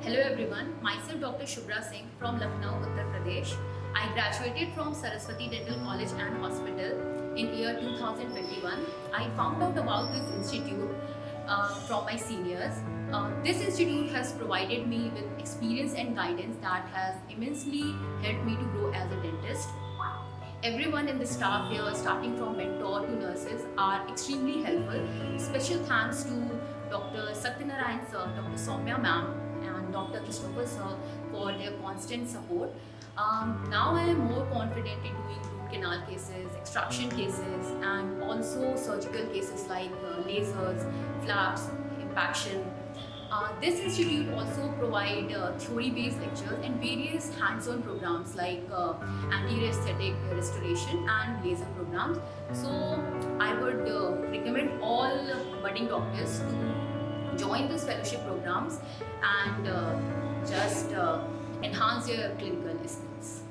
Hello everyone, myself Dr. Shubra Singh from Lucknow, Uttar Pradesh. I graduated from Saraswathi Dental College and Hospital in year 2021. I found out about this institute from my seniors. This institute has provided me with experience and guidance that has immensely helped me to grow as a dentist. Everyone in the staff here, starting from mentor to nurses, are extremely helpful. Special thanks to Dr. Satyanarayan sir, Dr. Soumya ma'am, and Dr. Christopher sir for their constant support. Now I am more confident in doing root canal cases, extraction cases, and also surgical cases like lasers, flaps, impaction. This institute also provide theory-based lectures and various hands-on programs like anterior aesthetic restoration and laser programs. So I would recommend all budding doctors to join these fellowship programs and just enhance their clinical skills.